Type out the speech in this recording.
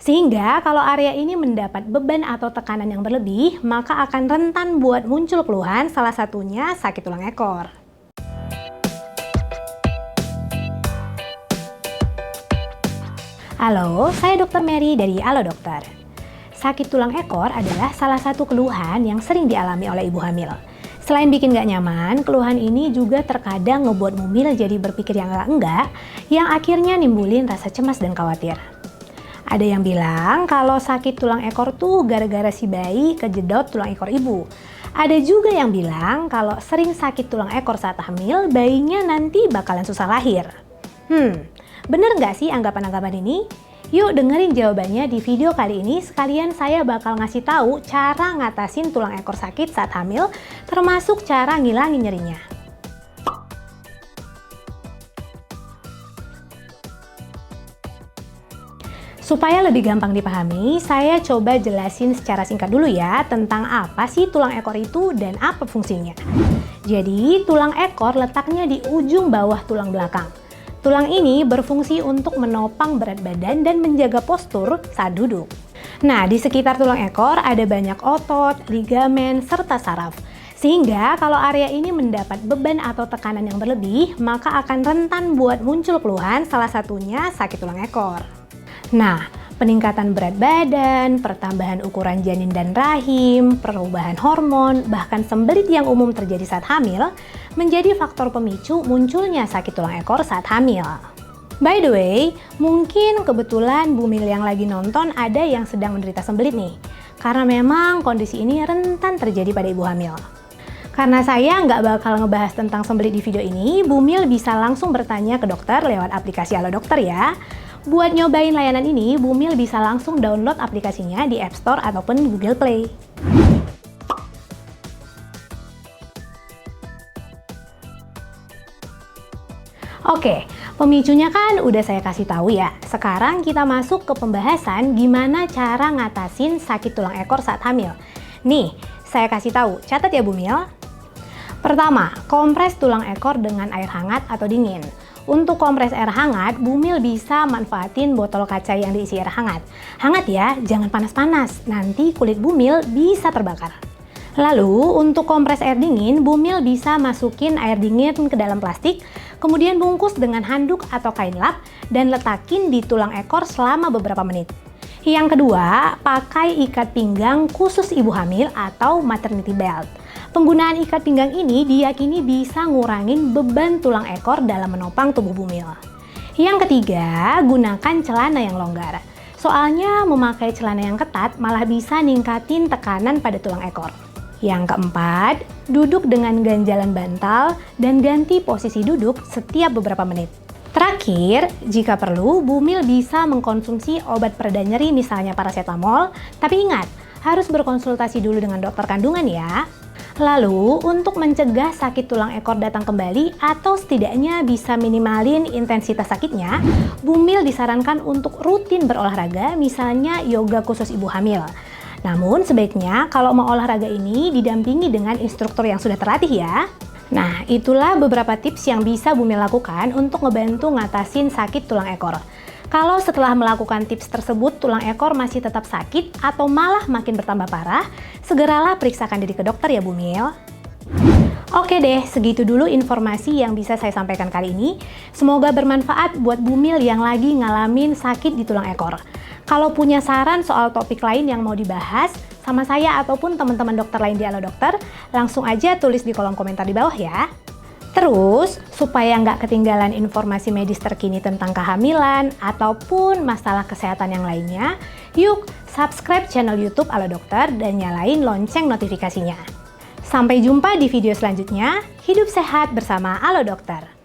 Sehingga kalau area ini mendapat beban atau tekanan yang berlebih, maka akan rentan buat muncul keluhan, salah satunya sakit tulang ekor. Halo, saya Dr. Mary dari Halo Dokter. Sakit tulang ekor adalah salah satu keluhan yang sering dialami oleh ibu hamil. Selain bikin gak nyaman, keluhan ini juga terkadang ngebuat mumil jadi berpikir yang enggak, yang akhirnya nimbulin rasa cemas dan khawatir. Ada yang bilang kalau sakit tulang ekor tuh gara-gara si bayi kejedot tulang ekor ibu. Ada juga yang bilang kalau sering sakit tulang ekor saat hamil, bayinya nanti bakalan susah lahir. Bener nggak sih anggapan-anggapan ini? Yuk dengerin jawabannya di video kali ini, sekalian saya bakal ngasih tahu cara ngatasin tulang ekor sakit saat hamil, termasuk cara ngilangin nyerinya. Supaya lebih gampang dipahami, saya coba jelasin secara singkat dulu ya tentang apa sih tulang ekor itu dan apa fungsinya. Jadi, tulang ekor letaknya di ujung bawah tulang belakang. Tulang ini berfungsi untuk menopang berat badan dan menjaga postur saat duduk. Nah, di sekitar tulang ekor ada banyak otot, ligamen, serta saraf. Sehingga kalau area ini mendapat beban atau tekanan yang berlebih, maka akan rentan buat muncul keluhan, salah satunya sakit tulang ekor. Nah, peningkatan berat badan, pertambahan ukuran janin dan rahim, perubahan hormon, bahkan sembelit yang umum terjadi saat hamil, menjadi faktor pemicu munculnya sakit tulang ekor saat hamil. By the way, mungkin kebetulan bumil yang lagi nonton ada yang sedang menderita sembelit nih, karena memang kondisi ini rentan terjadi pada ibu hamil. Karena saya nggak bakal ngebahas tentang sembelit di video ini, bumil bisa langsung bertanya ke dokter lewat aplikasi Halo Dokter ya. Buat nyobain layanan ini, bumil bisa langsung download aplikasinya di App Store ataupun Google Play. Oke, pemicunya kan udah saya kasih tahu ya. Sekarang kita masuk ke pembahasan gimana cara ngatasin sakit tulang ekor saat hamil. Nih, saya kasih tahu, catat ya bumil. Pertama, kompres tulang ekor dengan air hangat atau dingin. Untuk kompres air hangat, bumil bisa manfaatin botol kaca yang diisi air hangat. Hangat ya, jangan panas-panas, nanti kulit bumil bisa terbakar. Lalu, untuk kompres air dingin, bumil bisa masukin air dingin ke dalam plastik, kemudian bungkus dengan handuk atau kain lap, dan letakin di tulang ekor selama beberapa menit. Yang kedua, pakai ikat pinggang khusus ibu hamil atau maternity belt. Penggunaan ikat pinggang ini diyakini bisa ngurangin beban tulang ekor dalam menopang tubuh bumil. Yang ketiga, gunakan celana yang longgar. Soalnya memakai celana yang ketat malah bisa ningkatin tekanan pada tulang ekor. Yang keempat, duduk dengan ganjalan bantal dan ganti posisi duduk setiap beberapa menit. Terakhir, jika perlu, bumil bisa mengkonsumsi obat pereda nyeri misalnya paracetamol, tapi ingat, harus berkonsultasi dulu dengan dokter kandungan ya. Lalu, untuk mencegah sakit tulang ekor datang kembali atau setidaknya bisa minimalin intensitas sakitnya, bumil disarankan untuk rutin berolahraga, misalnya yoga khusus ibu hamil. Namun, sebaiknya kalau mau olahraga ini didampingi dengan instruktur yang sudah terlatih ya. Nah, itulah beberapa tips yang bisa bumil lakukan untuk ngebantu ngatasin sakit tulang ekor. Kalau setelah melakukan tips tersebut tulang ekor masih tetap sakit atau malah makin bertambah parah, segeralah periksakan diri ke dokter ya bumil. Oke deh, segitu dulu informasi yang bisa saya sampaikan kali ini. Semoga bermanfaat buat bumil yang lagi ngalamin sakit di tulang ekor. Kalau punya saran soal topik lain yang mau dibahas sama saya ataupun teman-teman dokter lain di Halo Dokter, langsung aja tulis di kolom komentar di bawah ya. Terus, supaya nggak ketinggalan informasi medis terkini tentang kehamilan ataupun masalah kesehatan yang lainnya, yuk subscribe channel YouTube Halo Dokter dan nyalain lonceng notifikasinya. Sampai jumpa di video selanjutnya, hidup sehat bersama Halo Dokter.